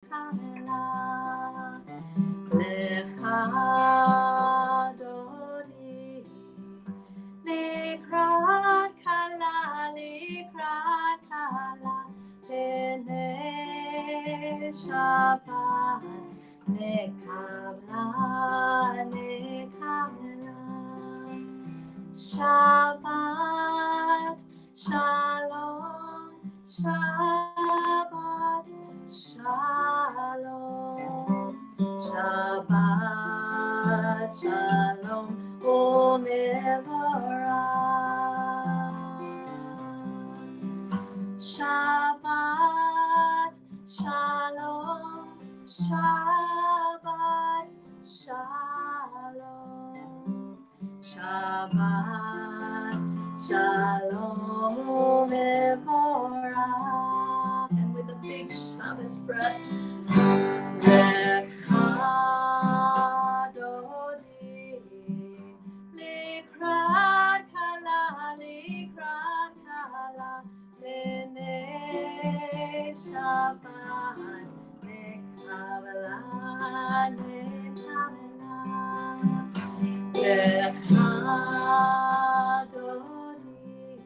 Lecha Dodi, Likrat Kala, Likrat Kala, B'nei Shabbat, Nekabla, Nekabla, Shabbat, Shalom, Shabbat, Shalom, Shabbat, Shalom, U'mevorach. Shabbat, Shalom, Shabbat, Shalom, Shabbat, Shalom, U'mevorach. And with a big Shabbos breath, Lecha Dodi, Likrat Kala, Likrat Kala, B'nei Shabbat, Nekabla, Nekabla, Lecha Dodi,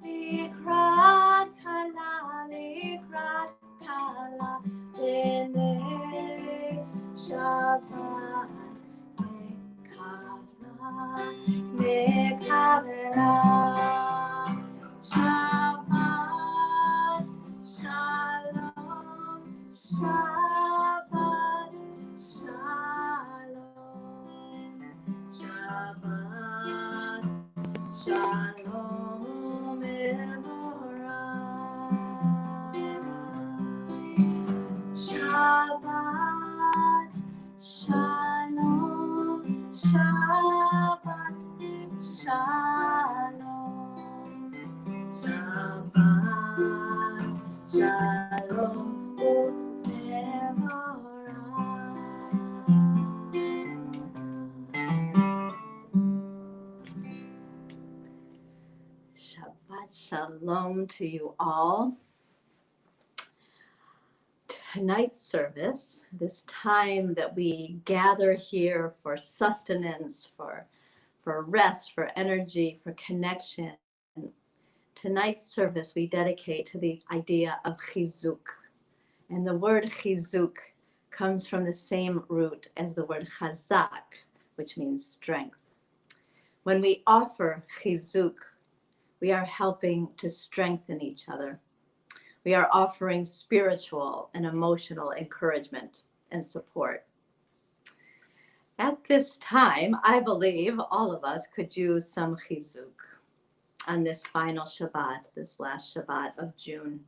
Likrat Kala, Likrat Kala, B'nei Shabbat, Nekabla, Nekabla, Shabbat, Shalom, Shabbat, Shalom, Shabbat, Shalom, U'mevorach. Shabbat, Shalom, Shabbat, Shalom, Shabbat, Shalom, U'mevorach. Shabbat Shalom to you all. Tonight's service, this time that we gather here for sustenance, for rest, for energy, for connection. Tonight's service we dedicate to the idea of chizuk. And the word chizuk comes from the same root as the word chazak, which means strength. When we offer chizuk, we are helping to strengthen each other. We are offering spiritual and emotional encouragement and support. At this time, I believe all of us could use some chizuk on this final Shabbat, this last Shabbat of June.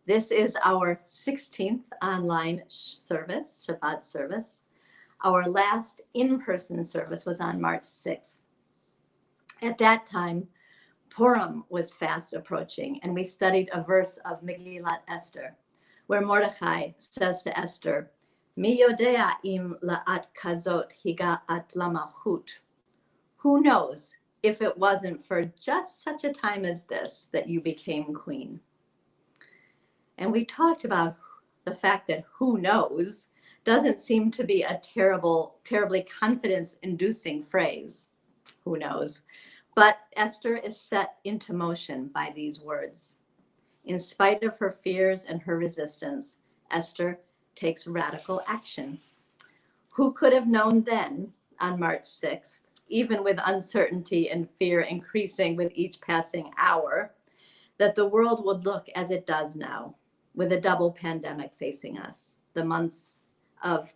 This is our 16th online service, Shabbat service. Our last in-person service was on March 6th. At that time, Purim was fast approaching, and we studied a verse of Megillat Esther, where Mordechai says to Esther, Mi yodea im la'at kazot higa'at lamachut. Who knows if it wasn't for just such a time as this that you became queen? And we talked about the fact that who knows doesn't seem to be a terribly confidence-inducing phrase. Who knows? But Esther is set into motion by these words. In spite of her fears and her resistance, Esther takes radical action. Who could have known then, on March 6th, even with uncertainty and fear increasing with each passing hour, that the world would look as it does now, with a double pandemic facing us, the months of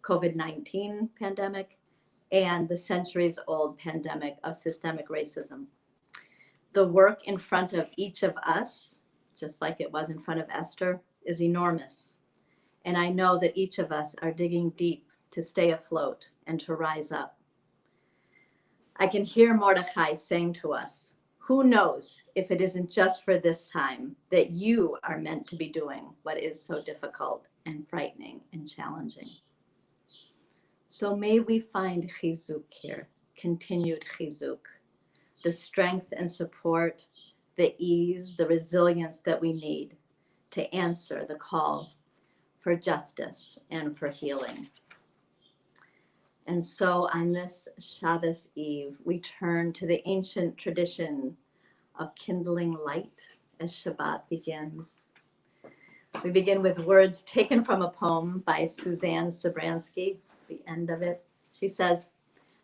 COVID-19 pandemic and the centuries-old pandemic of systemic racism. The work in front of each of us, just like it was in front of Esther, is enormous. And I know that each of us are digging deep to stay afloat and to rise up. I can hear Mordechai saying to us, who knows if it isn't just for this time that you are meant to be doing what is so difficult and frightening and challenging. So may we find chizuk here, continued chizuk, the strength and support, the ease, the resilience that we need to answer the call for justice and for healing. And so on this Shabbos Eve, we turn to the ancient tradition of kindling light as Shabbat begins. We begin with words taken from a poem by Suzanne Sobransky, the end of it. She says,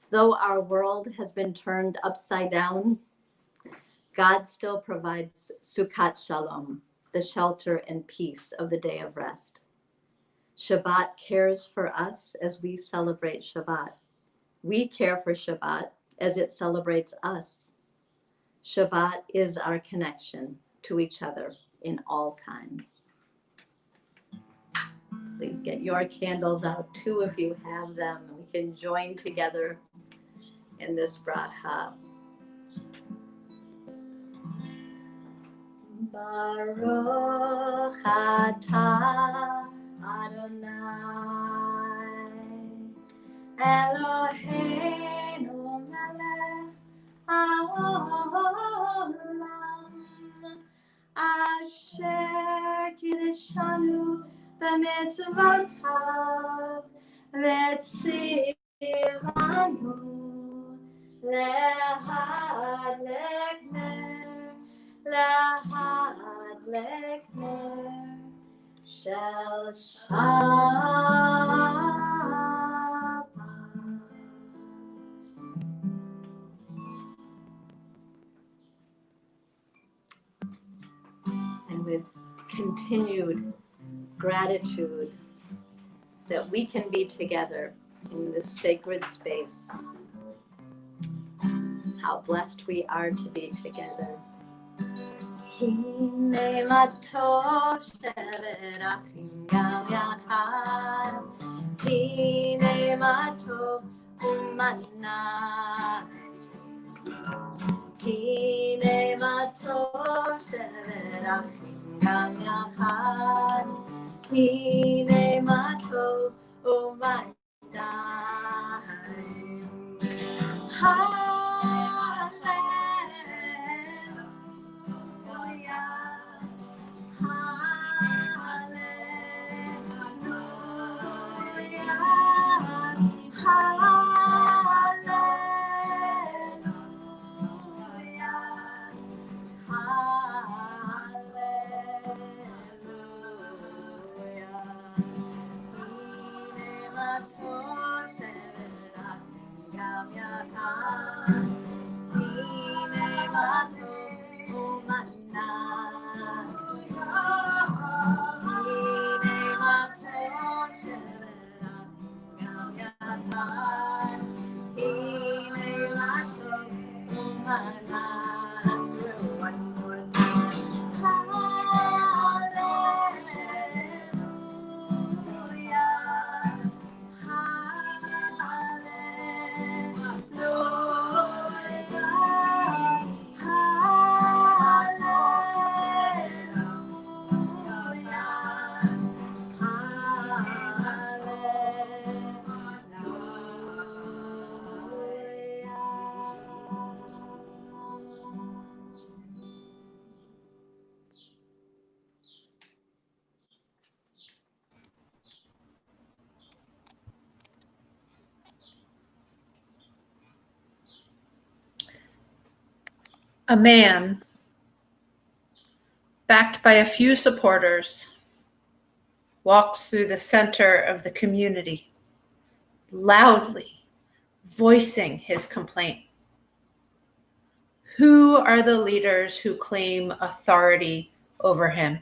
"Though our world has been turned upside down, God still provides Sukkot Shalom, the shelter and peace of the day of rest. Shabbat cares for us as we celebrate Shabbat. We care for Shabbat as it celebrates us. Shabbat is our connection to each other in all times." Please get your candles out too if you have them. We can join together in this bracha. Baruch atah Adonai Eloheinu melech haolam asher kiddushanu b'mitzvotav v'tzivanu lehadlek ner shel Shabbat. And with continued gratitude that we can be together in this sacred space, how blessed we are to be together. Hine ma tov shevet achim gam yachad, hine ma tov u'manai, hine ma tov shevet achim gam yachad, hine ma tov u'manai. A man, backed by a few supporters, walks through the center of the community, loudly voicing his complaint. Who are the leaders who claim authority over him?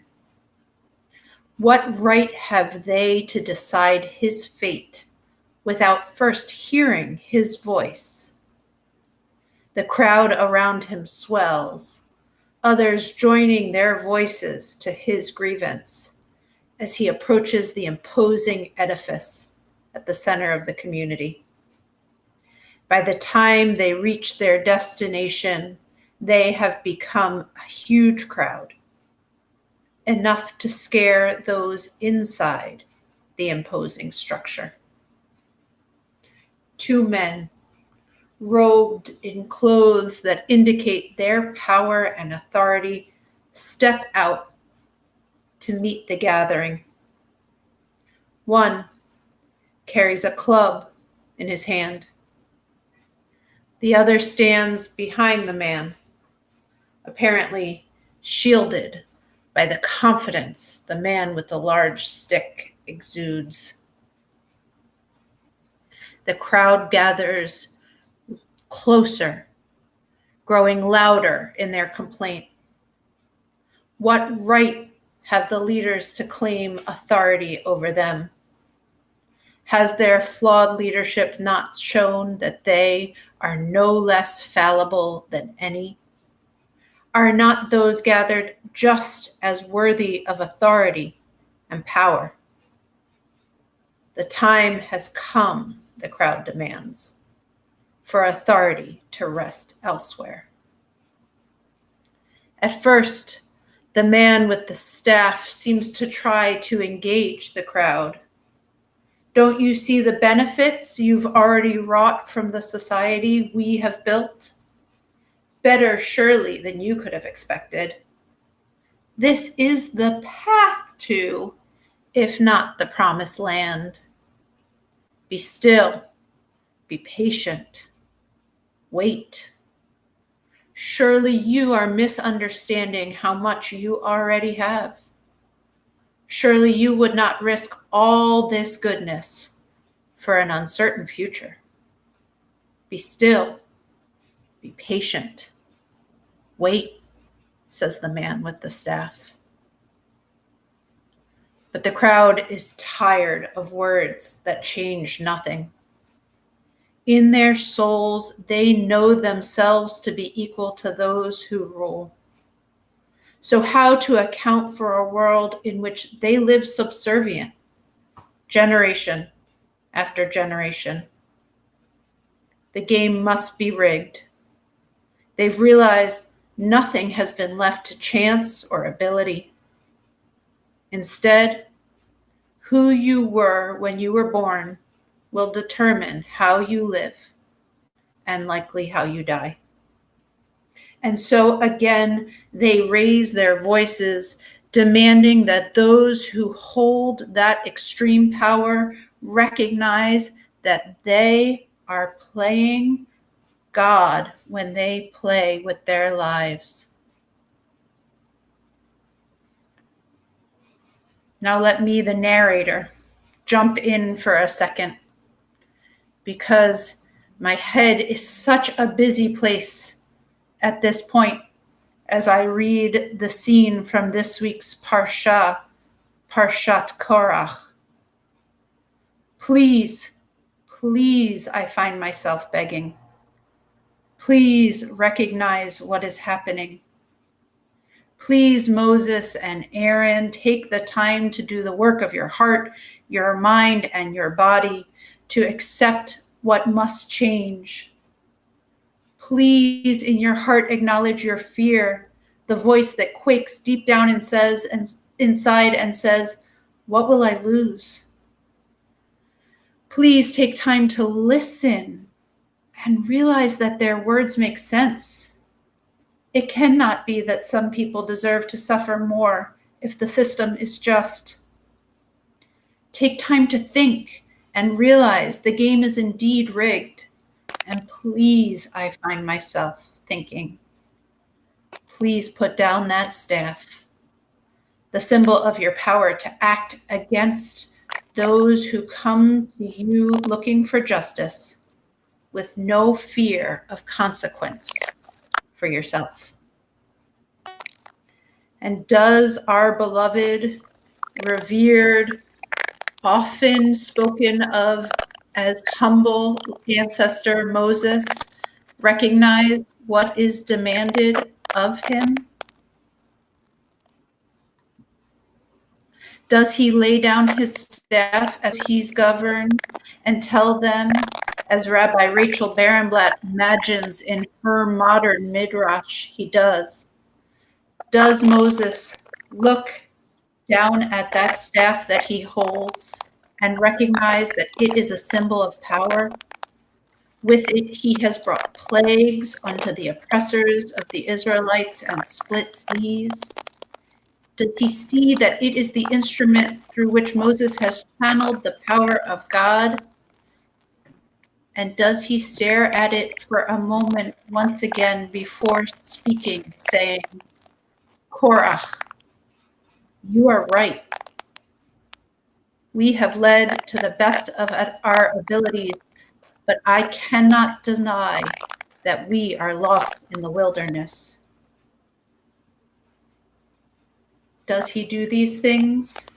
What right have they to decide his fate without first hearing his voice? The crowd around him swells, others joining their voices to his grievance as he approaches the imposing edifice at the center of the community. By the time they reach their destination, they have become a huge crowd, enough to scare those inside the imposing structure. Two men, robed in clothes that indicate their power and authority, step out to meet the gathering. One carries a club in his hand. The other stands behind the man, apparently shielded by the confidence the man with the large stick exudes. The crowd gathers closer, growing louder in their complaint. What right have the leaders to claim authority over them? Has their flawed leadership not shown that they are no less fallible than any? Are not those gathered just as worthy of authority and power? The time has come, the crowd demands, for authority to rest elsewhere. At first, the man with the staff seems to try to engage the crowd. Don't you see the benefits you've already wrought from the society we have built? Better surely than you could have expected. This is the path to, if not the promised land. Be still, be patient, wait. Surely you are misunderstanding how much you already have. Surely you would not risk all this goodness for an uncertain future. Be still, be patient, wait, says the man with the staff. But the crowd is tired of words that change nothing. In their souls, they know themselves to be equal to those who rule. So how to account for a world in which they live subservient, generation after generation? The game must be rigged. They've realized nothing has been left to chance or ability. Instead, who you were when you were born will determine how you live and likely how you die. And so again, they raise their voices, demanding that those who hold that extreme power recognize that they are playing God when they play with their lives. Now let me, the narrator, jump in for a second, because my head is such a busy place at this point as I read the scene from this week's Parshat Korach. Please, please, I find myself begging. Please recognize what is happening. Please, Moses and Aaron, take the time to do the work of your heart, your mind, and your body to accept what must change. Please, in your heart, acknowledge your fear, the voice that quakes deep down and says, inside and says, what will I lose? Please take time to listen and realize that their words make sense. It cannot be that some people deserve to suffer more if the system is just. Take time to think and realize the game is indeed rigged. And please, I find myself thinking, please put down that staff, the symbol of your power to act against those who come to you looking for justice with no fear of consequence for yourself. And does our beloved, revered, often spoken of as humble ancestor Moses recognize what is demanded of him? Does he lay down his staff as he's governed and tell them, as Rabbi Rachel Barenblatt imagines in her modern midrash he does? Does Moses look down at that staff that he holds and recognize that it is a symbol of power? With it, he has brought plagues onto the oppressors of the Israelites and split seas. Does he see that it is the instrument through which Moses has channeled the power of God? And does he stare at it for a moment once again before speaking, saying, Korach, you are right. We have led to the best of our abilities, but I cannot deny that we are lost in the wilderness. Does he do these things?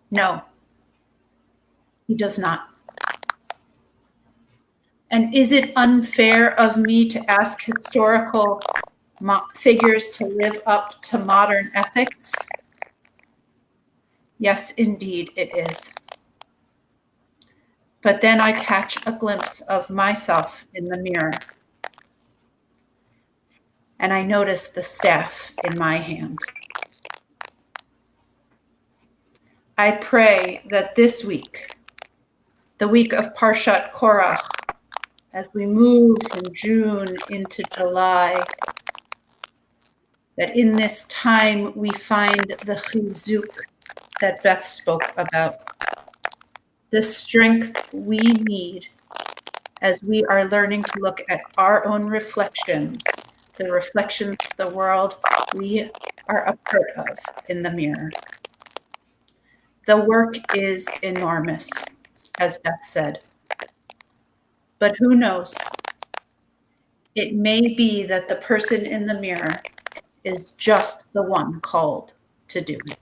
No, he does not. And is it unfair of me to ask historical figures to live up to modern ethics? Yes, indeed it is. But then I catch a glimpse of myself in the mirror, and I notice the staff in my hand. I pray that this week, the week of Parshat Korach, as we move from June into July, that in this time we find the chizuk that Beth spoke about, the strength we need as we are learning to look at our own reflections, the reflections of the world we are a part of in the mirror. The work is enormous, as Beth said. But who knows? It may be that the person in the mirror is just the one called to do it.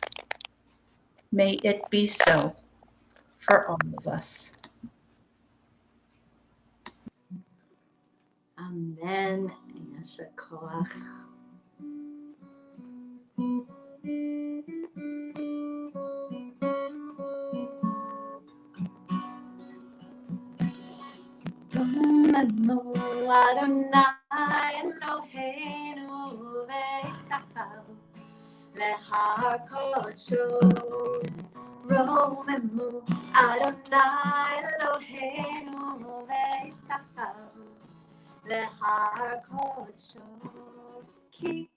May it be so for all of us. Amen. Yasher koach. Adonai Eloheinu v'ishtachavu lehar kodsho. Romemu Adonai Eloheinu v'ishtachavu lehar kodsho. Ki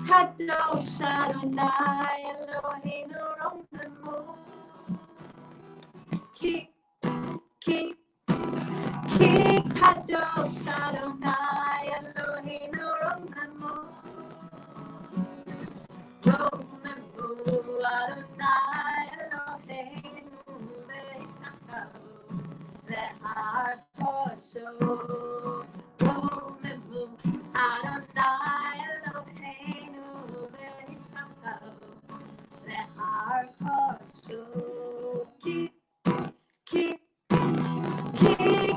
kadosh Adonai Eloheinu romemu. Ki kadosh Adonai Eloheinu romemu. Romemu Adonai Eloheinu v'ishtachavu lehar kodsho. Romemu Adonai Eloheinu v'ishtachavu lehar kodsho. Ki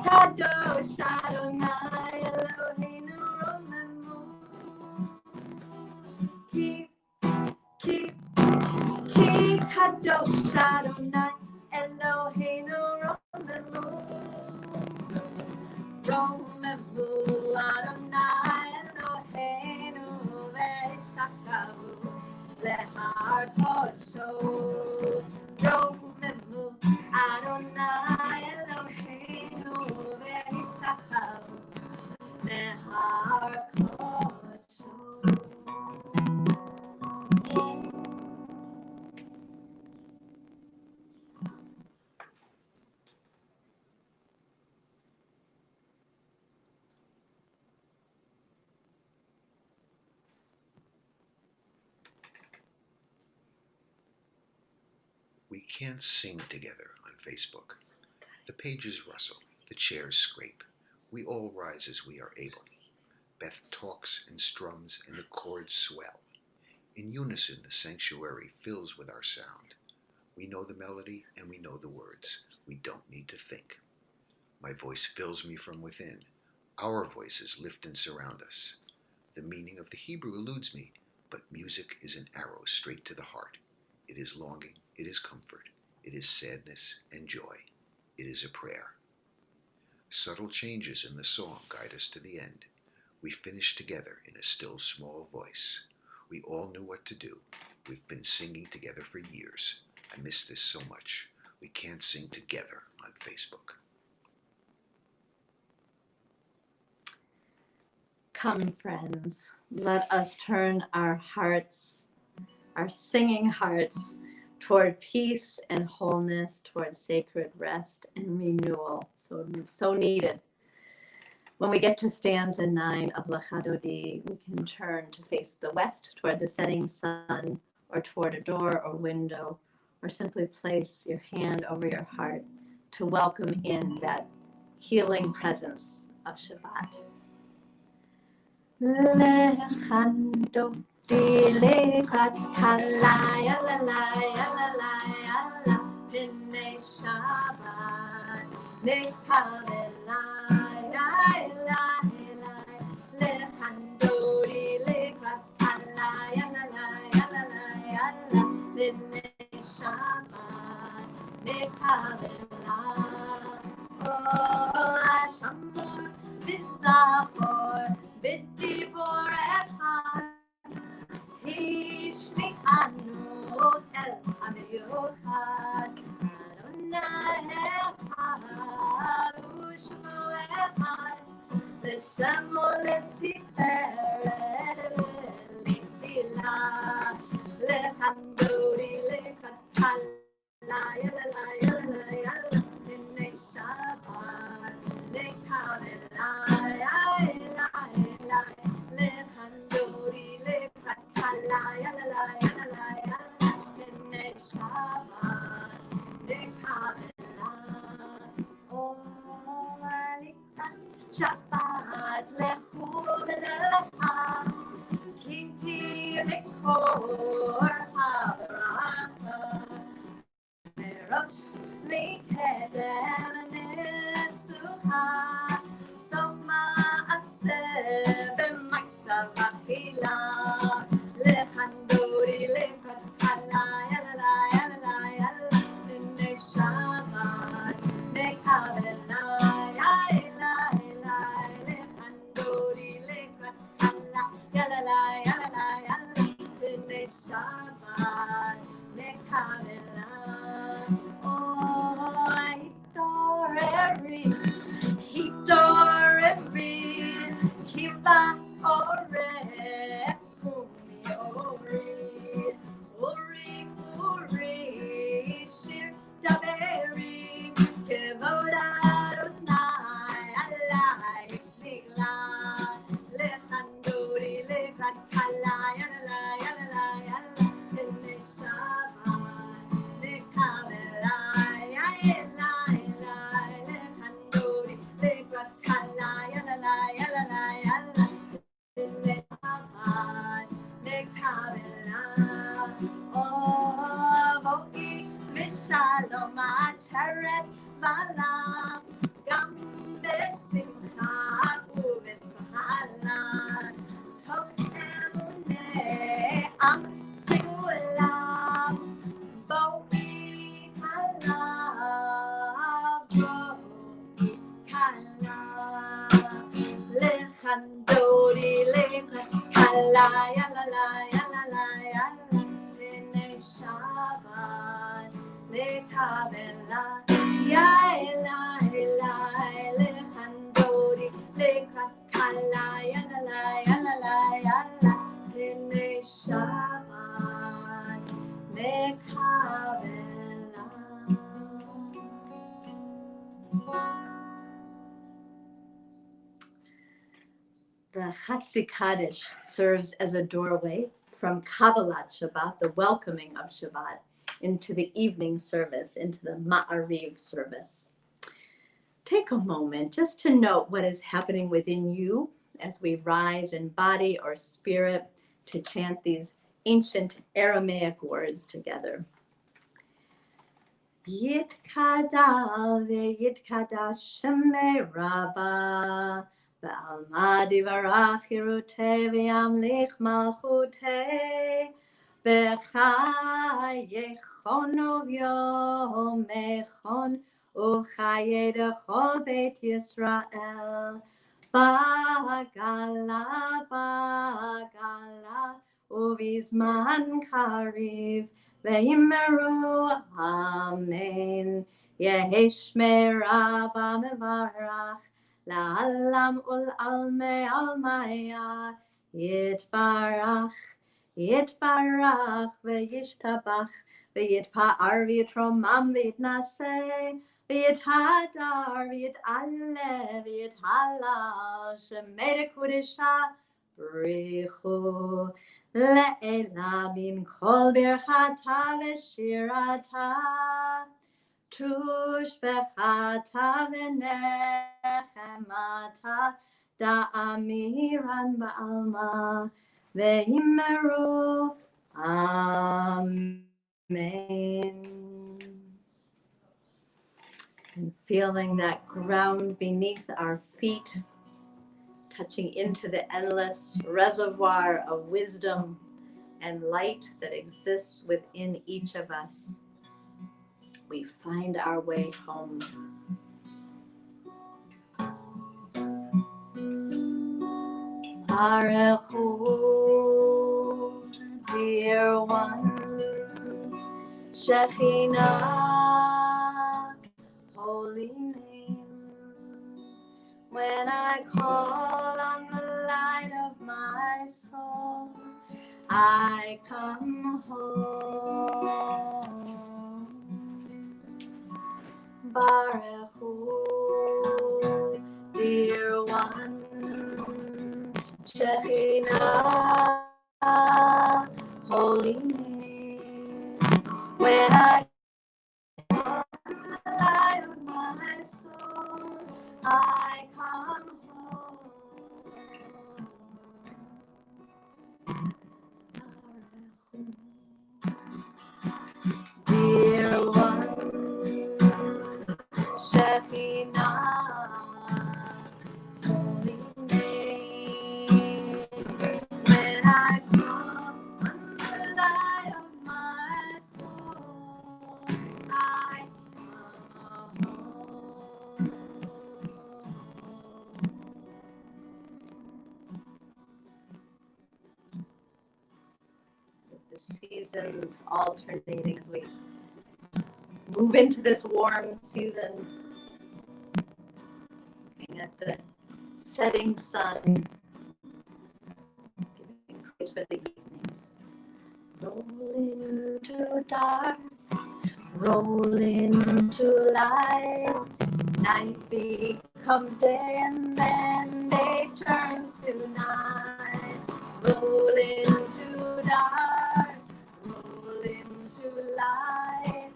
kadosh Adonai Eloheinu romemu. Ki kadosh Adonai Eloheinu romemu. Romemu Adonai Eloheinu v'ishtachavu lehar kodsho. Romemu Adonai Eloheinu v'ishtachavu lehar kodsho. We can't sing together on Facebook. The pages rustle, the chairs scrape. We all rise as we are able. Beth talks and strums, and the chords swell. In unison, the sanctuary fills with our sound. We know the melody and we know the words. We don't need to think. My voice fills me from within. Our voices lift and surround us. The meaning of the Hebrew eludes me, but music is an arrow straight to the heart. It is longing, it is comfort, it is sadness and joy. It is a prayer. Subtle changes in the song guide us to the end. We finish together in a still small voice. We all knew what to do. We've been singing together for years. I miss this so much. We can't sing together on Facebook. Come, friends, let us turn our hearts, our singing hearts, toward peace and wholeness, toward sacred rest and renewal, so needed. When we get to stanza 9 of Lecha Dodi, we can turn to face the west toward the setting sun, or toward a door or window, or simply place your hand over your heart to welcome in that healing presence of Shabbat. Lecha Dodi, lecha kalaya, la la la la, B'nei Shabbat, lecha Lecha Dodi, lecha kalaya, la la, B'nei Shabbat, lecha oh, Shamor v'Zachor v'Dibor echad, Hishlichanu el Hamiyuchad, Adonai echad u'Shmo echad, L'Shemo l'Tiferet v'Litila, Lecha Dodi, lecha kalaya, la la, B'nei Shabbat, lecha Lecha Dodi, lecha kalaya, la la, B'nei Shabbat, lecha oh, Shabbat, lechu v'nelecha, ki mikor ha'bracha, merosh mikedem nesucha, sof ma'aseh b'makshav achila, lecha Dodi, lecha kalaya, la la, B'nei Shabbat, lecha Shabbat, Hitor every kiva ore uri shir taberi kevod Adonai alai bigla lecha Dodi, lecha kalaya, la B'nei Shabbat, lecha lecha Dodi, lecha kalaya, la B'nei Shabbat, lecha oh, vo'i v'shalom ateret v'alam, gam b'simcha u'v'tzhala, tov emunei am segulam, vo'i kala, lecha Dodi, lecha kalaya, la la, B'nei Shabbat, lecha lecha Dodi, lecha kalaya, la B'nei Shabbat, lecha The Chatzi Kaddish serves as a doorway from Kabbalat Shabbat, the welcoming of Shabbat, into the evening service, into the Ma'ariv service. Take a moment just to note what is happening within you as we rise in body or spirit to chant these ancient Aramaic words together. Yitkadal ve'yitkadash shemei Rabbah, Ve'alma divarach yirutei ve'yamlich Mal-chu-t'cha, Ve'chayechon u'vyomechon u'chayei dechol Beit Yisrael, Ba'gala u'vizman kariv, Ve'yimeru amen. Yehi shmei Rabbah mevarach, La'alam ul almei almaya, Yitbarach, Yitbarach, V'yishtabach, V'yitpa'ar v'yitromam v'yitnaseh, V'yithadar, V'yit'aleh, V'yithalal, Shemei Kudisha, Brichu, Le'ela min kol birchata v'shirata, Tushbechata v'nechemata, Da'amiran ba'alma, Ve'yimeru, Amen. And feeling that ground beneath our feet, touching into the endless reservoir of wisdom and light that exists within each of us, we find our way home. Baruch Hu, dear one, Shekhinah, holy name. When I call on the light of my soul, I come home. Baruch Hu, dear one, Shekhinah, holy name. When I call on the light of my soul, I come home. Dear one, Shekhinah, holy name. When I come on the light of my soul, I come home. With the seasons alternating as we move into this warm season, looking at the setting sun, giving praise for the evenings. Roll into dark, roll into light. Night becomes day and then day turns to night. Roll into dark, roll into light.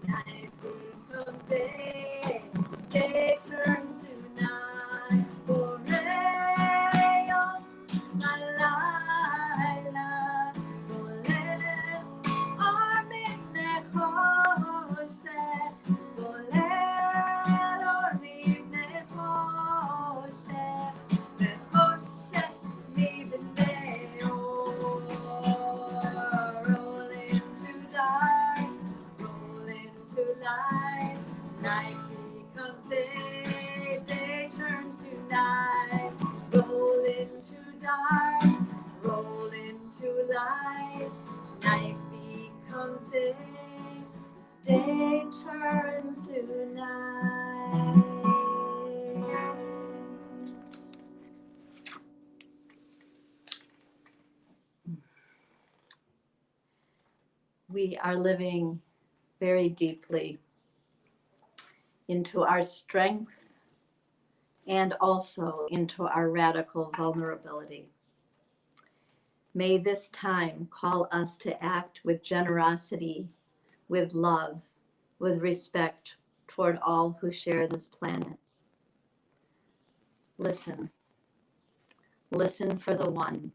Night becomes day, day turns to night. Boreyom halayla, boleh armin nechoshech, boleh armin nechoshech, nechoshech mibneo. Roll into dark, roll into light. Night becomes day, day turns to night. Roll into dark, roll into light. Night becomes day, day turns to night. We are living very deeply into our strength and also into our radical vulnerability. May this time call us to act with generosity, with love, with respect toward all who share this planet. Listen. Listen for the one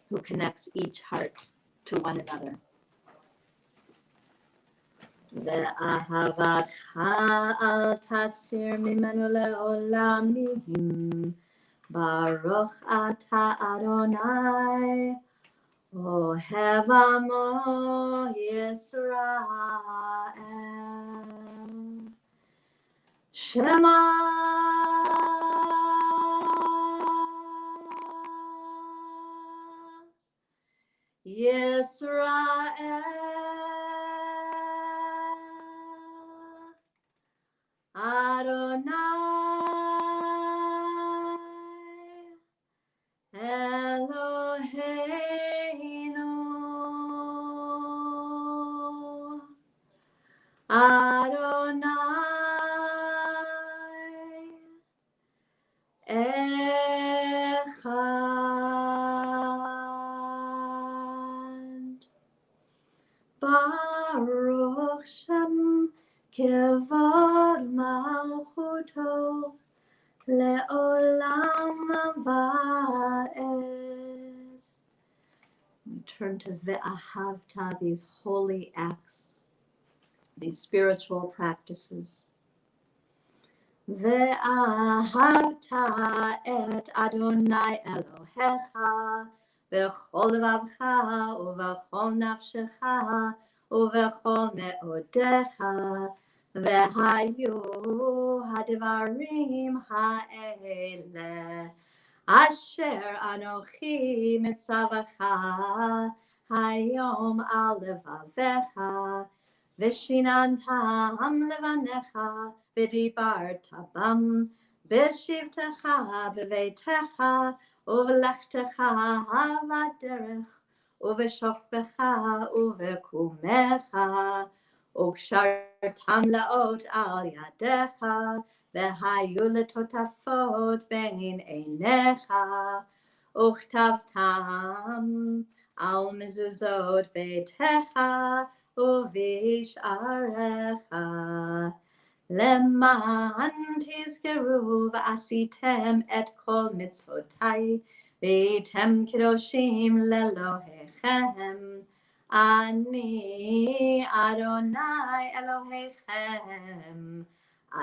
who connects each heart to one another. ואהבתך אל תסיר ממנו לעולמים, ברוך אתה אדוני, אוהב עמו ישראל. שמע ישראל, Adonai Adonai Echad. Baruch Shem Kevod Mal-chu-t'cha Le'olam Va'ed. We turn to Ve'ahavta, these holy acts, these spiritual practices. Ve'ahavta et Adonai Elohecha v'chol levavcha u'v'chol nafshecha u'v'chol me'odecha ve'hayu hadvarim ha'ele asher anochi mitzavacha hayom al levavecha v'shinantam levanecha v'dibarta bam b'shivtecha b'veitecha uv'lechtecha ha'vaderech uv'shofbecha uv'kumecha ug'shartam la'ot al yadecha v'hayu letotafot bein einecha uchtavtam al mezuzot beitecha uv'isharecha למען תזכרו ועשיתם את כל מצוותיי והייתם קדושים לאלוהיכם אני אדוני אלוהיכם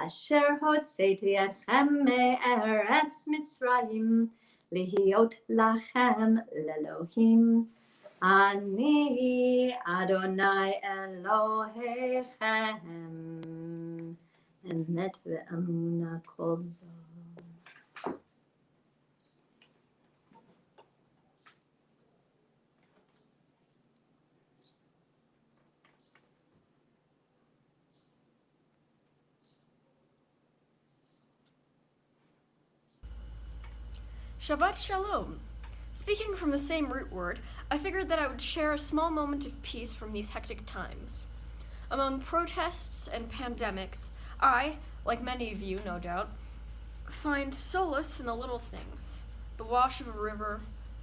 אשר הוצאתי אתכם מארץ מצרים להיות לכם לאלוהים אני אדוני אלוהיכם אמת ואמונה כל זאת. Shabbat Shalom. Speaking from the same root word, I figured that I would share a small moment of peace from these hectic times. Among protests and pandemics, I, like many of you no doubt, find solace in the little things. The wash of a river,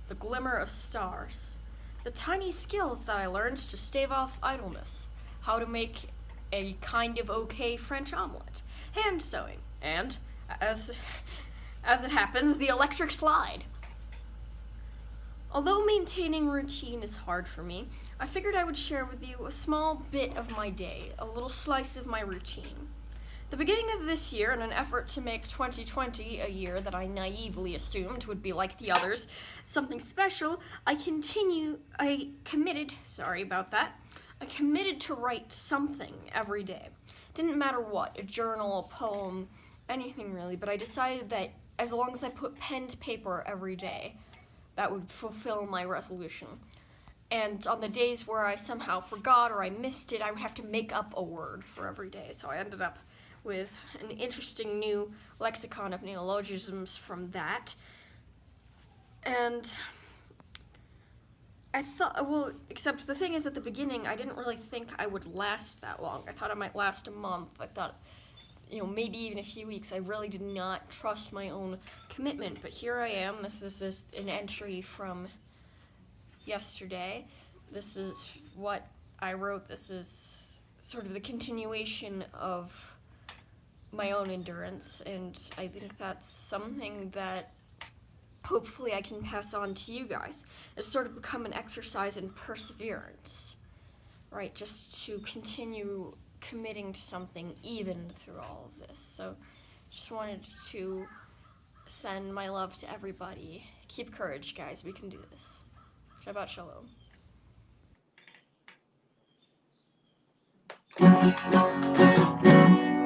the glimmer of stars, the tiny skills that I learned to stave off idleness, how to make a kind of okay French omelet, hand sewing, and, as it happens, the electric slide. Although maintaining routine is hard for me, I figured I would share with you a small bit of my day, a little slice of my routine. The beginning of this year, in an effort to make 2020 a year that I naively assumed would be like the others, something special, I committed to write something every day. Didn't matter what, a journal, a poem, anything really, but I decided that as long as I put pen to paper every day, that would fulfill my resolution. And on the days where I somehow forgot or I missed it, I would have to make up a word for every day. So I ended up with an interesting new lexicon of neologisms from that. And I thought, well, except the thing is, at the beginning, I didn't really think I would last that long. I thought I might last a month. I thought, maybe even a few weeks. I really did not trust my own commitment, but here I am. This is just an entry from yesterday. This is what I wrote. This is sort of the continuation of my own endurance, and I think that's something that hopefully I can pass on to you guys. It's sort of become an exercise in perseverance, right? Just to continue committing to something even through all of this. So just wanted to send my love to everybody. Keep courage, guys. We can do this. Shabbat Shalom.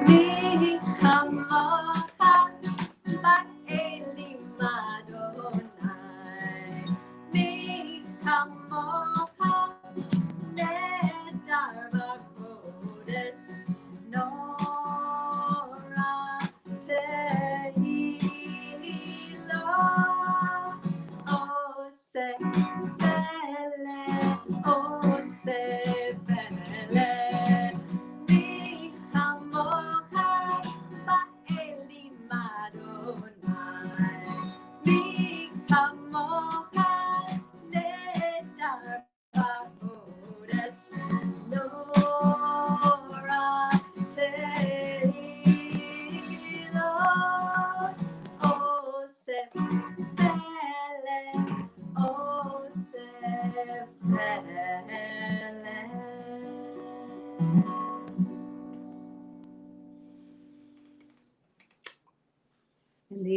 מי כמוך באלים אדוני, מי כמוך נהדר בקודש, נורא תהילו, עושה פלא, עושה פלא, מי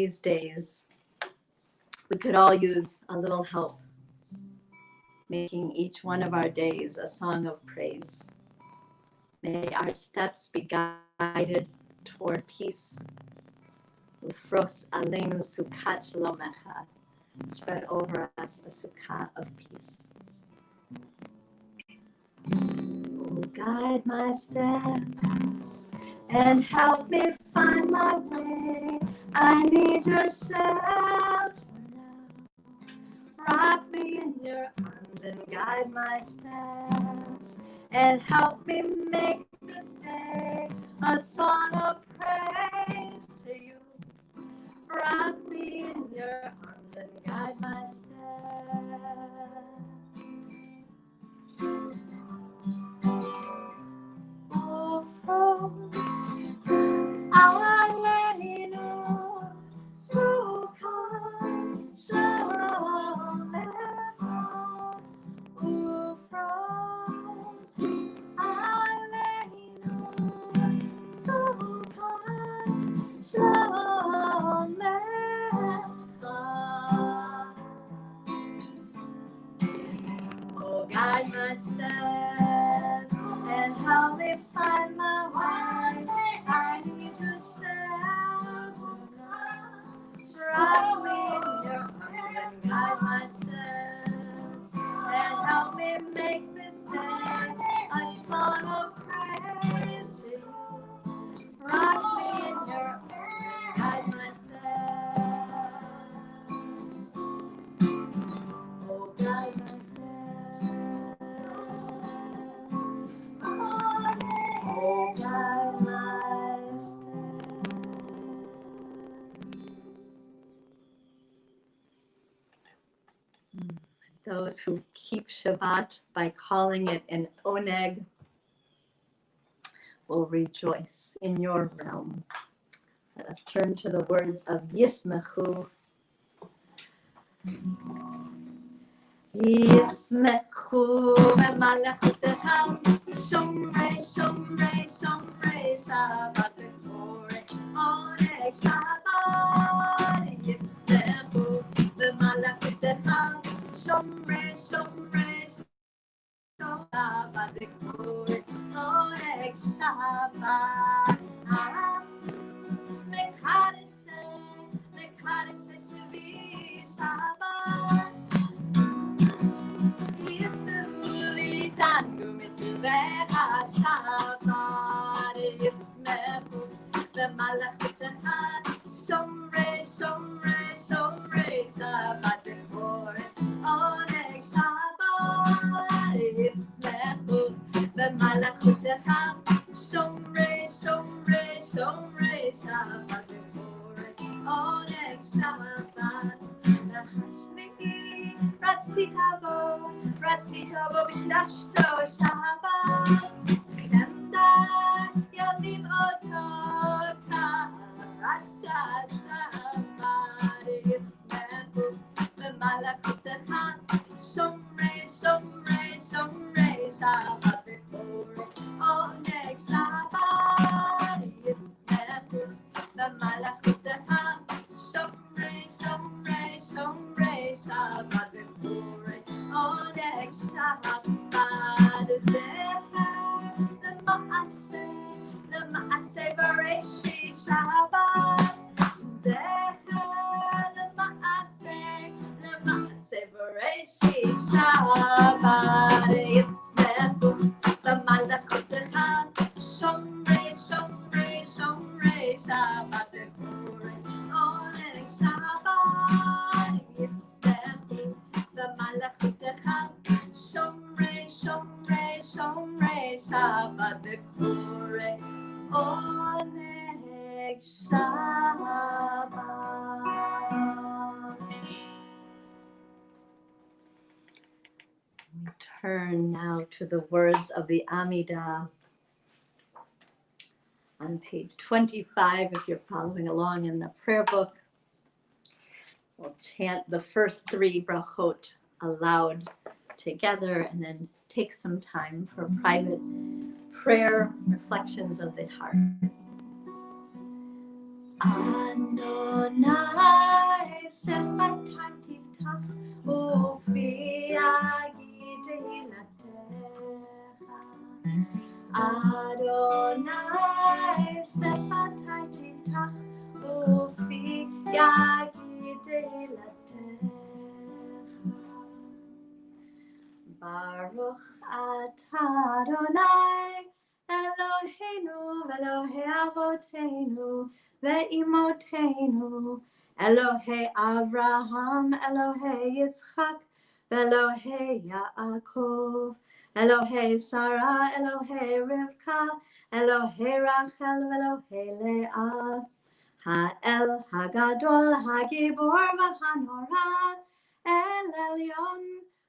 these days, we could all use a little help making each one of our days a song of praise. May our steps be guided toward peace. Ufros, Aleinu, Shalom. Spread over us a sukkah of peace. Oh, guide my steps and help me find my way. I need your shelter now. Rock me in your arms and guide my steps and help me make this day a song of praise to you. Rock me in your arms and guide my steps. Ufros, Aleinu, Shalom. Ufros, Aleinu, Shalom. Oh, guide my steps and help me find my way. I need your shelter now. Rock me in your arms and guide my steps and help me make this day a song of praise to you. Rock me in your arms and guide my steps. Oh, guide my steps. Oh, guide my steps. Those who keep Shabbat by calling it an oneg will rejoice in your realm. Let us turn to the words of Yismechu. Yismechu Mal-chu-t'cha, Shomrei, Shomrei, Shomrei, Shabbat B'chorei, Oneg Shabbat. Yismechu Mal-chu-t'cha, Shomrei, Shomrei, Shabbat B'chorei, Oneg Shabbat. Mekadeshe Shvi Shabbat. Yismechu Lecha Shabbat. Yismechu Mal-chu-t'cha, Shomrei, Shomrei, Shomrei, Shabbat B'chorei, Oneg Shabbat. Yismechu Mal-chu-t'cha, Shomrei, Shomrei, Shomrei, Shabbat B'chorei, Oneg Shabbat. Nahashmei Ratzitavo, Ratzitavo V'dashto Shabbat. Chemda Yavim Oto Karata Shabbat. Yismechu Mal-chu-t'cha, Shomrei, Shomrei, Shomrei, Shabbat B'chorei, Oneg Shabbat. Yismechu Mal-chu-t'cha, Shomrei, Shomrei, Shomrei, Shabbat B'chorei, Oneg Shabbat. Zecher L'maaseh Bereshit Shabbat. Zecher L'maaseh Bereshit Shabbat. Yismechu Mal-chu-t'cha, Shomrei, Shomrei, Shomrei, Shabbat B'chorei, Oneg Shabbat. Yismechu Mal-chu-t'cha, Shomrei, Shomrei, Shomrei, Shabbat B'chorei, Oneg Shabbat. We turn now to the words of the Amidah on page 25. If you're following along in the prayer book, we'll chant the first three brachot aloud together and then take some time for private prayer, reflections of the heart. Adonai sefatai tiftach ufi agideilatecha. Adonai sefatai tiftach ufi agideilatecha. Baruch atah Adonai Eloheinu v'Elohei Avotenu ve'imotenu Elohei Avraham Elohei Yitzchak v'Elohei Yaakov Elohei Sarah Elohei Rivka Elohei Rachel v'Elohei Leah Ha'el Hagadol Hagibor v'Hanora El Elyon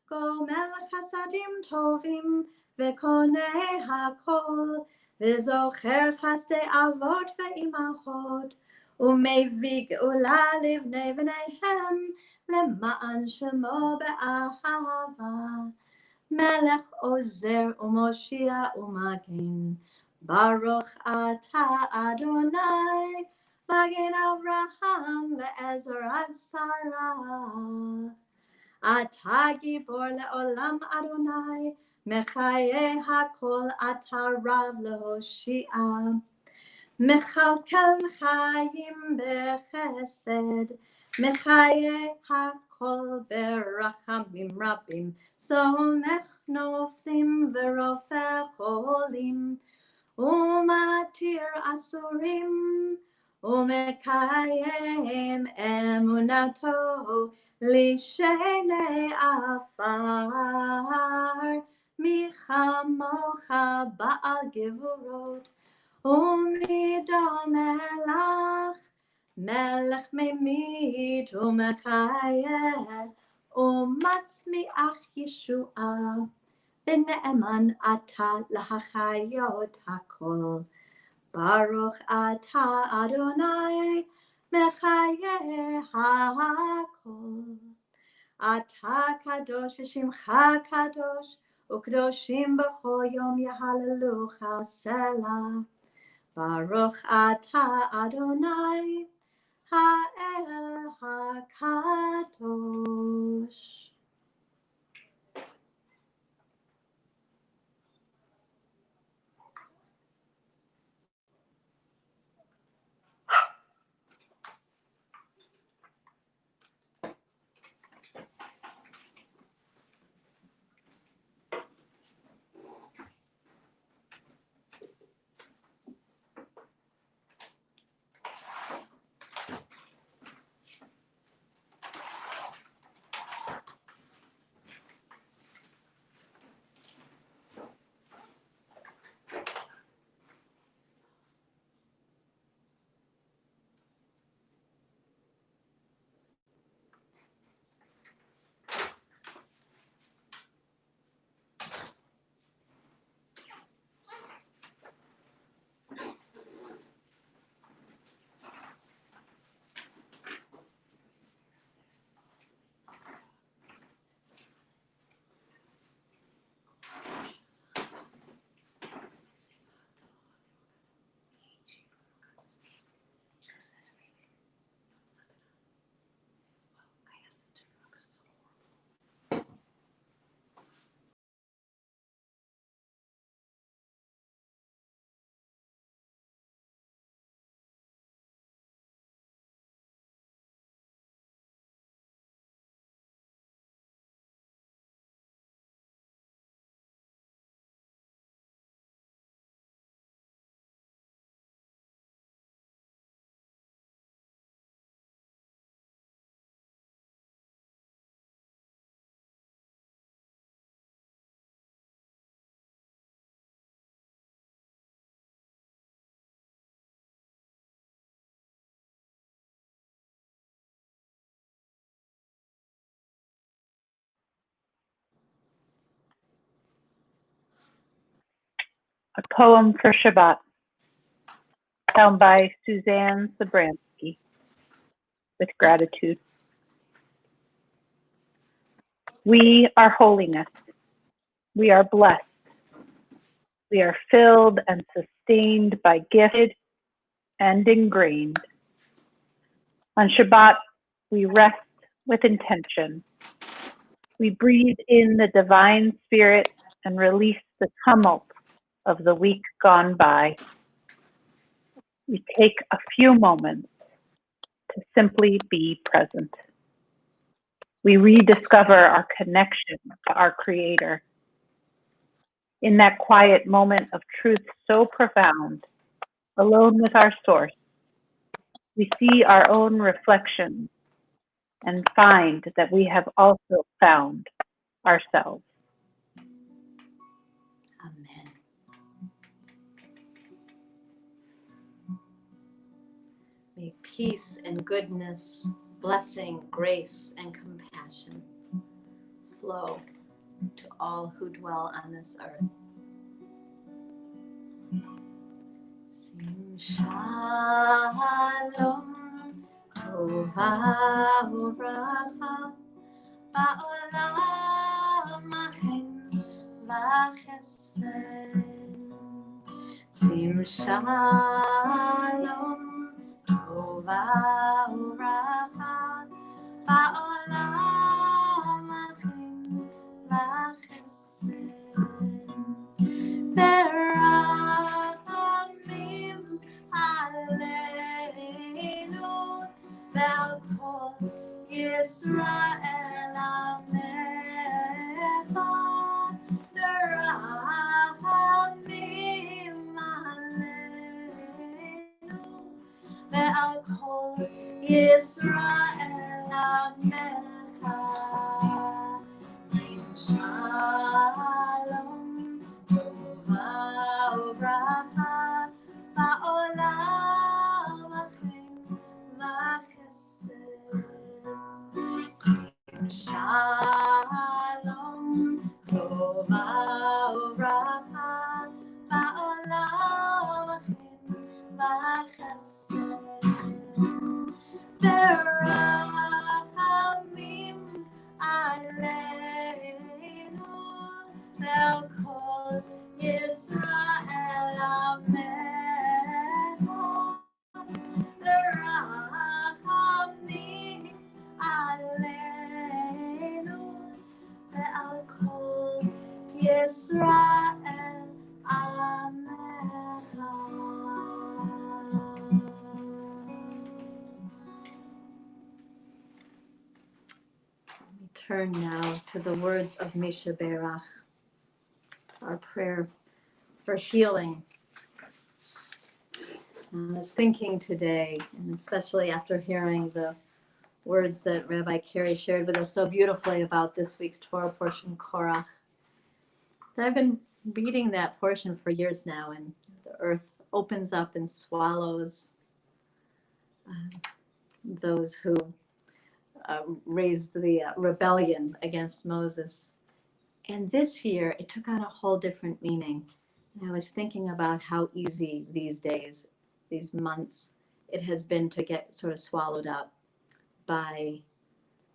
Gomel Chasadim Tovim Vekonei Hakol V'zocher Chasdei Avot Ve'imachot Umevig Ula Livnei V'neihem Lema'an Shemo Be'ahava Melech Ozer Umoshia Umagin Baruch Atah Adonai Magen Avraham Ve'ezrat Sarah Atah Gibor le'olam Adonai, Mechaye hakol atah rav lehoshia. Mechalkel chayim bechesed, Mechaye hakol berachamim rabim, Somech noflim verofech cholim, Umatir asurim, Umekayem emunato, Lishene afar, Michamocha ba'al gevurot, Umidom melach, Melech memit umechayeh, Umatzmiach Yeshua, V'ne'eman ata lahachayot hakol. Baruch atah Adonai mechaye hakol. Atah kadosh v'shimcha kadosh u'kadoshim b'cho yom yahalelucha selah. Baruch atah Adonai ha'el hakadosh. A poem for Shabbat, found by Suzanne Zabransky, with gratitude. We are holiness. We are blessed. We are filled and sustained by gifted and ingrained On Shabbat, we rest with intention. We breathe in the divine spirit and release the tumult of the week gone by. We take a few moments to simply be present. We rediscover our connection to our Creator. In that quiet moment of truth so profound, alone with our source, we see our own reflection and find that we have also found ourselves. Amen. May peace and goodness, blessing, grace, and compassion flow to all who dwell on this earth. Sim shalom, tova uvracha, ba'olam achen v'chesed. Sim shalom, tova uvracha, ba'olam achen v'chesed. Verachamim Aleinu Ve'al Kol Yisrael Amecha. Verachamim Aleinu Ve'al Kol Yisrael Amecha. Sim Shalom Uvracha, ba'olam achen v'chesed. Sim shalom, tova uvracha, ba'olam achen v'chesed. Verachamim aleinu ve'al kol Yisrael Amecha. Verachamim aleinu ve'al kol Yisrael Amecha. We turn now to the words of Misha Berach, our prayer for healing. I was thinking today, and especially after hearing the words that Rabbi Carey shared with us so beautifully about this week's Torah portion, Korach, that I've been reading that portion for years now, and the earth opens up and swallows those who raised the rebellion against Moses. And this year, it took on a whole different meaning. And I was thinking about how easy these days, these months, it has been to get sort of swallowed up by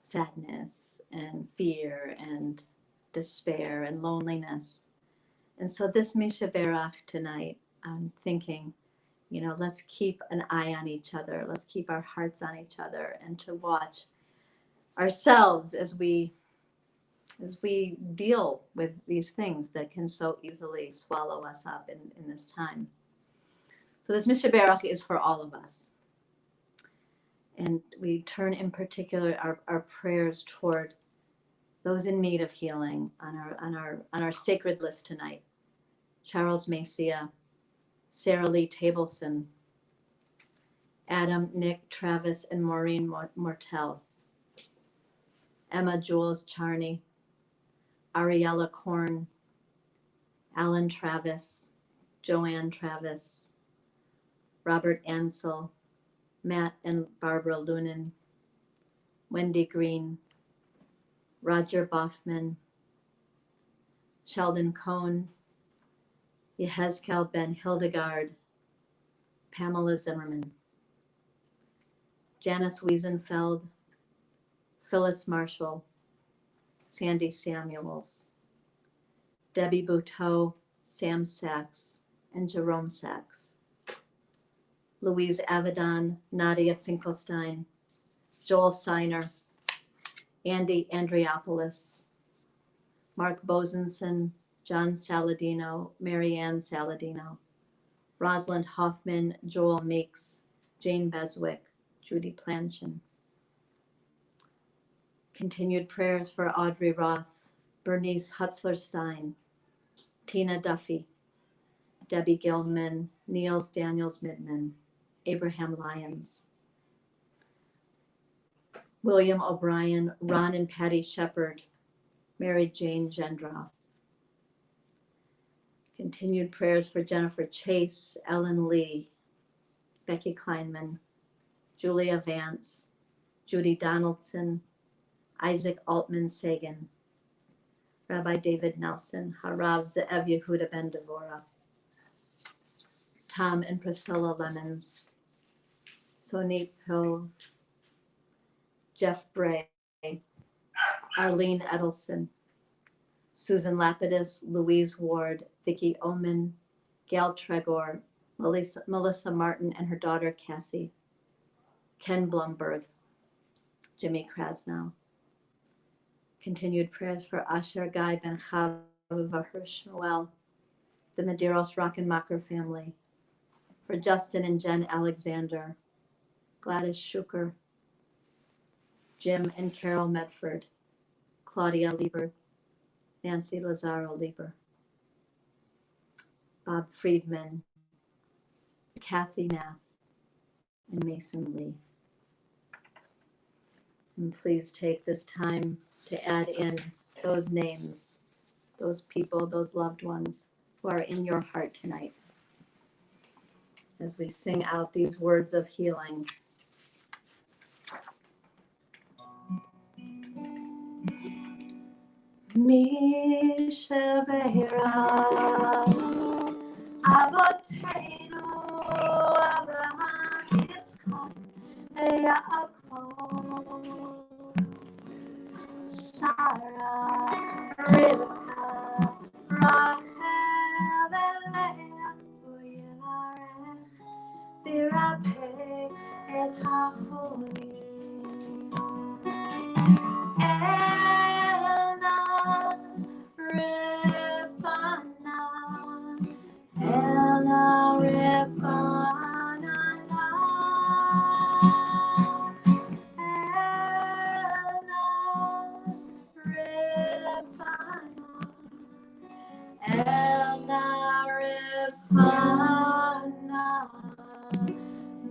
sadness and fear and despair and loneliness. And so this Misha Berach tonight, I'm thinking, let's keep an eye on each other. Let's keep our hearts on each other and to watch ourselves as we deal with these things that can so easily swallow us up in this time. So this Misha Berach is for all of us. And we turn in particular our prayers toward those in need of healing on our sacred list tonight. Charles Macia, Sarah Lee Tableson, Adam, Nick, Travis, and Maureen Mortel, Emma Jules Charney, Ariella Korn, Alan Travis, Joanne Travis, Robert Ansel, Matt and Barbara Lunin, Wendy Green, Roger Boffman, Sheldon Cohn, Yehezkel Ben Hildegard, Pamela Zimmerman, Janice Wiesenfeld, Phyllis Marshall, Sandy Samuels, Debbie Bouteau, Sam Sachs, and Jerome Sachs, Louise Avedon, Nadia Finkelstein, Joel Steiner, Andy Andriopoulos, Mark Bosenson, John Saladino, Marianne Saladino, Rosalind Hoffman, Joel Meeks, Jane Beswick, Judy Planchin. Continued prayers for Audrey Roth, Bernice Hutzler-Stein, Tina Duffy, Debbie Gilman, Niels Daniels Midman, Abraham Lyons, William O'Brien, Ron and Patty Shepard, Mary Jane Gendra. Continued prayers for Jennifer Chase, Ellen Lee, Becky Kleinman, Julia Vance, Judy Donaldson, Isaac Altman Sagan, Rabbi David Nelson, Harav Ze'ev Yehuda Ben Devora, Tom and Priscilla Lemons, Sonit Pill, Jeff Bray, Arlene Edelson, Susan Lapidus, Louise Ward, Vicki Oman, Gail Tregor, Melissa Martin and her daughter Cassie, Ken Blumberg, Jimmy Krasnow. Continued prayers for Asher Guy Ben Chava Hirschmuel, the Medeiros Rockenmacher family, for Justin and Jen Alexander, Gladys Schuker, Jim and Carol Medford, Claudia Lieber, Nancy Lazaro Lieber, Bob Friedman, Kathy Nath, and Mason Lee. And please take this time to add in those names, those people, those loved ones who are in your heart tonight as we sing out these words of healing. Mi shebeira Avoteinu Abraham Yitzchak Yaakov Sarah Rivka Rachel Leah Uyevarech Virapeh et hacholim Elna Rifana Elna Rifana Elna Rifana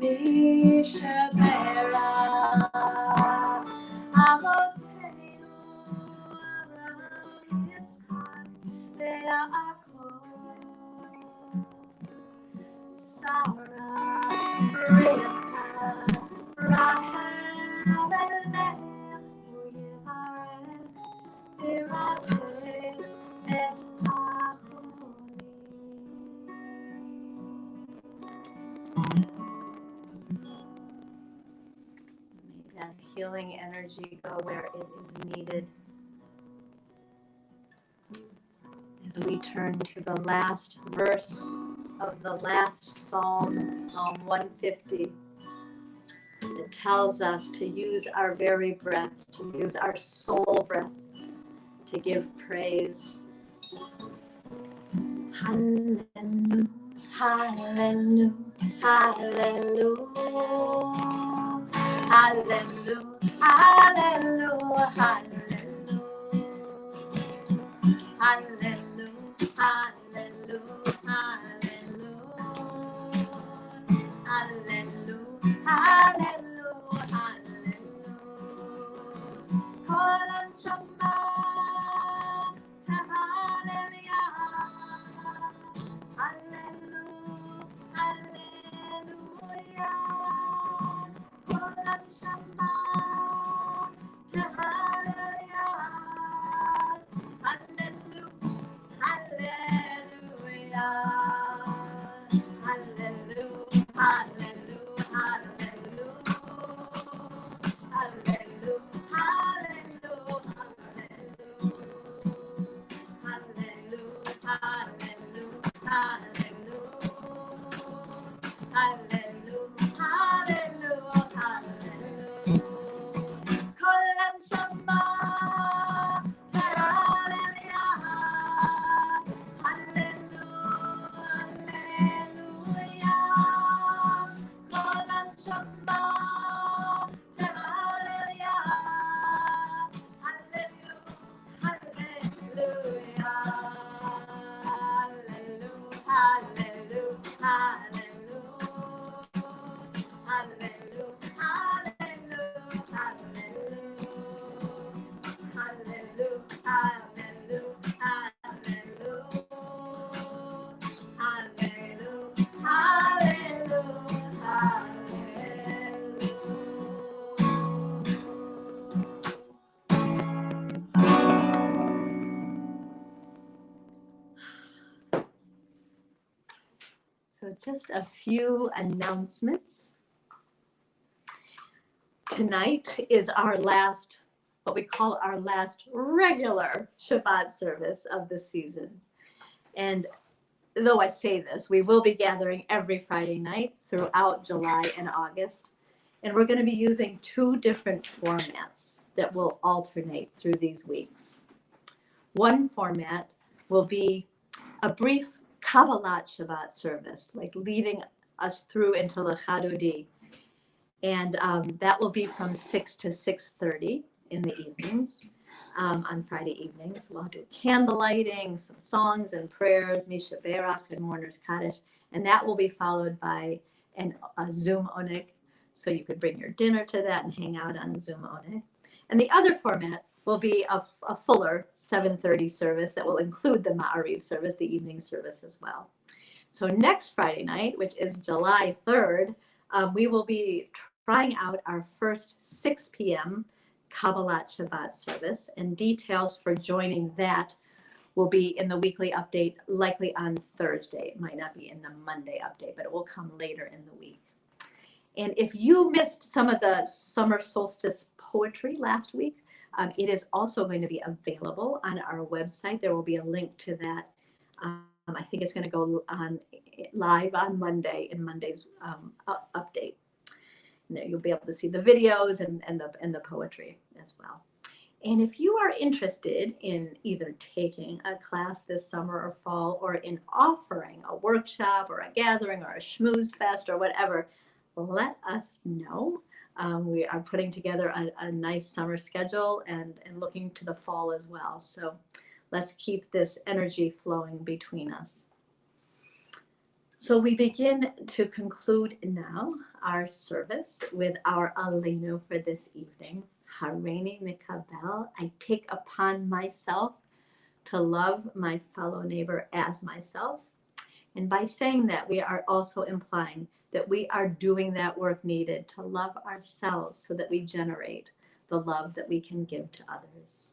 Mishabera Avoteinu Abraham Yitzchak Yaakov Sarah Rivka Rachel Leah Uyevarech Virapeh et hacholim. May that healing energy go where it is needed. As we turn to the last verse of the last psalm, Psalm 150, it tells us to use our very breath, to use our soul breath, to give praise. Hallelujah, hallelujah, hallelujah, hallelujah, hallelujah, hallelujah, hallelujah, hallelujah, hallelujah, hallelujah, hallelujah. Kol anshama tahallelujah, hallelujah, hallelujah. Kol anshama tahallelujah, hallelujah, hallelujah, hallelujah, hallelujah, hallelujah, hallelujah, hallelujah, hallelujah, hallelujah, hallelujah, hallelujah, hallelujah. So just a few announcements. Tonight is our last, what we call our last regular Shabbat service of the season. And though I say this, we will be gathering every Friday night throughout July and August. And we're going to be using two different formats that will alternate through these weeks. One format will be a brief Kabbalat Shabbat service, like leading us through into Lecha Dodi. And that will be from 6 to 6:30 in the evenings, on Friday evenings. We'll do candle lighting, some songs and prayers, Misha Berach and Mourner's Kaddish. And that will be followed by a Zoom Oneg. So you could bring your dinner to that and hang out on Zoom Oneg. And the other format will be a fuller 7:30 service that will include the Ma'ariv service, the evening service as well. So next Friday night, which is July 3rd, we will be trying out our first 6 p.m. Kabbalat Shabbat service, and details for joining that will be in the weekly update, likely on Thursday. It might not be in the Monday update, but it will come later in the week. And if you missed some of the summer solstice poetry last week, it is also going to be available on our website. There will be a link to that. I think it's going to go on live on Monday in Monday's update. And there you'll be able to see the videos and the poetry as well. And if you are interested in either taking a class this summer or fall, or in offering a workshop or a gathering or a schmooze fest or whatever, let us know. We are putting together a nice summer schedule and looking to the fall as well. So let's keep this energy flowing between us. So we begin to conclude now our service with our Aleinu for this evening. Hareini mikabel, I take upon myself to love my fellow neighbor as myself. And by saying that, we are also implying that we are doing that work needed to love ourselves so that we generate the love that we can give to others.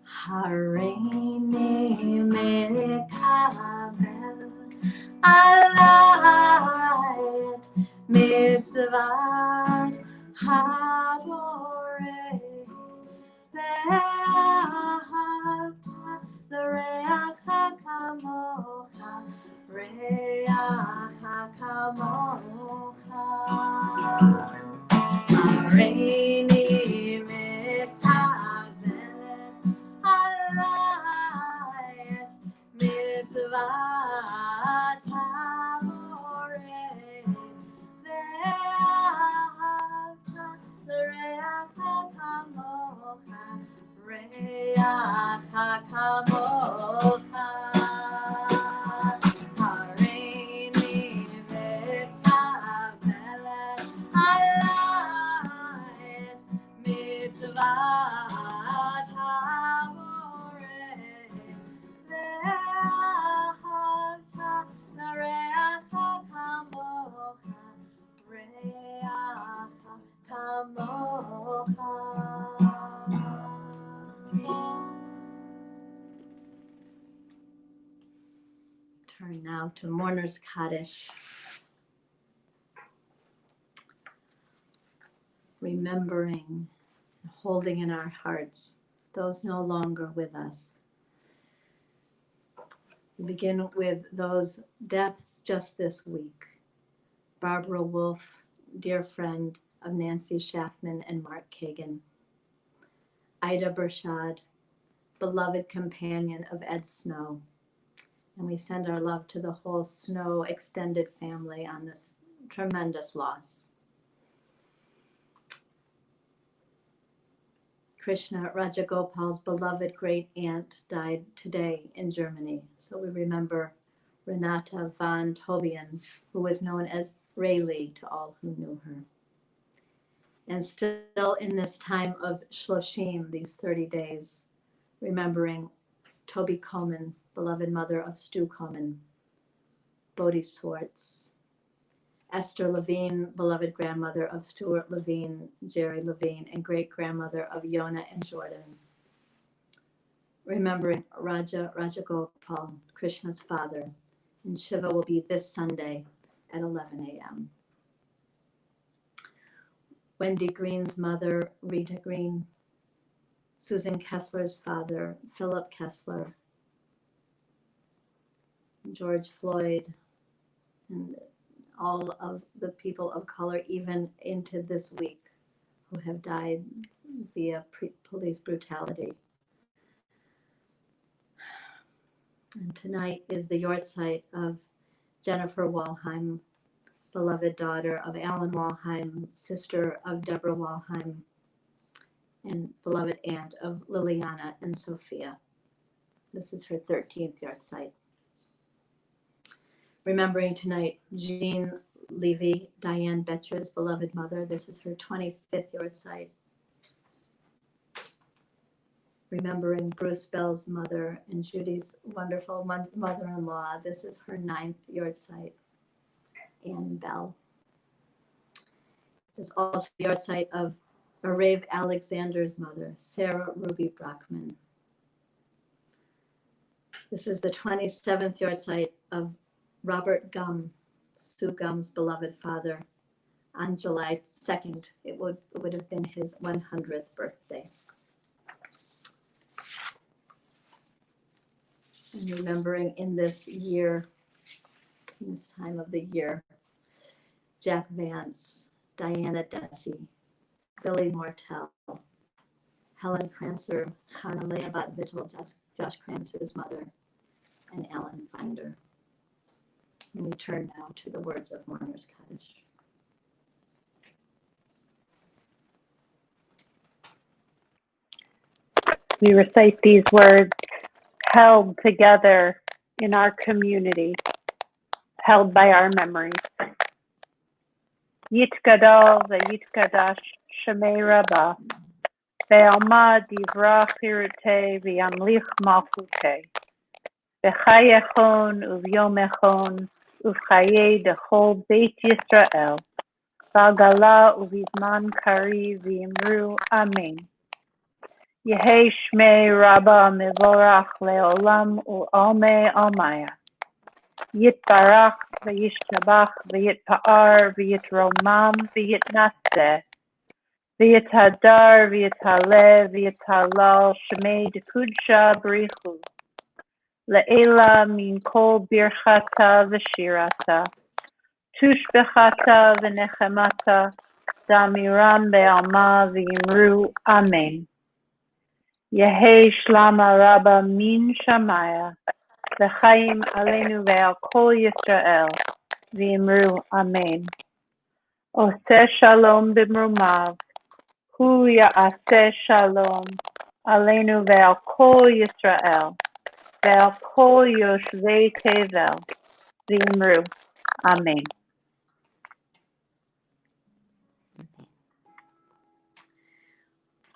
Hareini mikabel alayet mitzvat haborei ve'ahavta l'reacha kamocha reacha kamocha. Hareini mikabel alayet mitzvat haborei ve'ahavta l'reacha kamocha reacha kamocha. Hareini mikabel alayet mitzvat haborei ve'ahavta l'reacha kamocha reacha kamocha. Turn now to Mourner's Kaddish. Remembering, holding in our hearts those no longer with us. We begin with those deaths just this week. Barbara Wolf, dear friend of Nancy Schaffman and Mark Kagan. Ida Bershad, beloved companion of Ed Snow. And we send our love to the whole Snow extended family on this tremendous loss. Krishna Rajagopal's beloved great aunt died today in Germany. So we remember Renata van Tobian, who was known as Rayleigh to all who knew her. And still in this time of Shloshim, these 30 days, remembering Toby Komen, beloved mother of Stu Komen, Bodhi Swartz, Esther Levine, beloved grandmother of Stuart Levine, Jerry Levine, and great-grandmother of Yona and Jordan. Remembering Rajagopal, Krishna's father, and Shiva will be this Sunday at 11 a.m. Wendy Green's mother, Rita Green, Susan Kessler's father, Philip Kessler, George Floyd, and all of the people of color, even into this week, who have died via police brutality. And tonight is the yahrzeit of Jennifer Walheim, beloved daughter of Alan Walheim, sister of Deborah Walheim, and beloved aunt of Liliana and Sophia. This is her 13th yahrzeit. Remembering tonight Jean Levy, Diane Betcher's beloved mother. This is her 25th yahrzeit. Remembering Bruce Bell's mother and Judy's wonderful mother-in-law. This is her 9th yahrzeit, Ann Bell. This is also the yahrzeit of Arav Alexander's mother, Sarah Ruby Brockman. This is the 27th yahrzeit of Robert Gum, Sue Gum's beloved father. On July 2nd, it would have been his 100th birthday. And remembering in this year, in this time of the year, Jack Vance, Diana Dessy, Billy Mortel, Helen Crancer, Chanalea Bat Vittel, Josh Crancer's mother, and Alan Finder. And we turn now to the words of Mourner's Kaddish. We recite these words held together in our community, held by our memories. Yitgadal v'yitkadash shemei Rabbah, ve'alma divrach hirutei v'yamlich malchutei, v'chayechon uvyomechon uvchaye dechol Beit Yisrael, v'agala uvizman kari v'imru amen. Yehei shmei Rabbah mevorach leolam u'almei almaya. Yitbarach v'yishtabach v'yitpa'ar v'yitromam v'yitnaseh v'yithadar v'yithaleh v'yithalal shmei dekudsha b'richu le'ela min kol birchata v'shirata tushbechata v'nechemata damiram be'alma v'yimru amen. Yehei shlama Rabbah min shamaya v'chaim Aleinu ve'al kol Yisrael v'imru amen. Oseh shalom b'mrumav, hu ya'aseh shalom Aleinu ve'al kol Yisrael ve'al kol yoshvei tevel v'imru amen.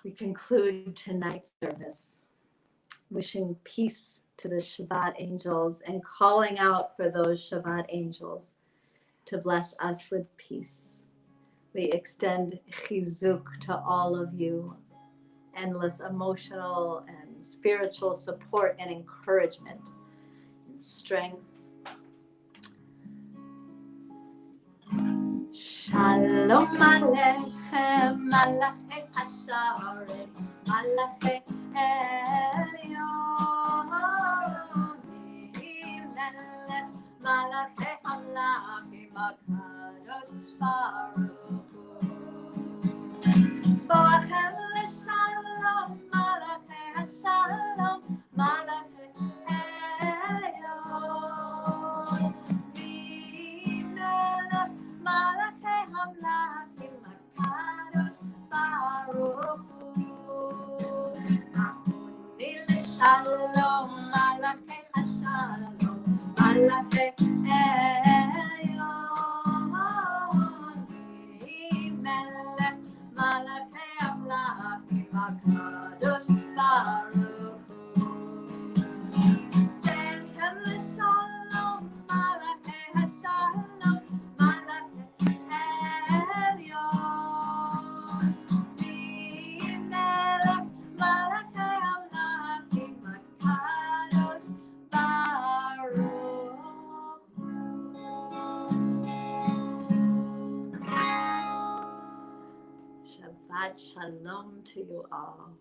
We conclude tonight's service wishing peace to the Shabbat angels and calling out for those Shabbat angels to bless us with peace. We extend chizuk to all of you, endless emotional and spiritual support and encouragement and strength. Shalom Aleichem, Malachi Hasharet, Malachi Elyon, Melech, Malachi Hamlachim, HaKadosh Baruch Hu. Boachem l'shalom, Malachi Hashalom, Malachi Elyon, Melech, Malachi Hamlachim, HaKadosh Baruch Hu. Achoni l'shalom, Malachi Hashalom, Malachi Shabbat Shalom to you all.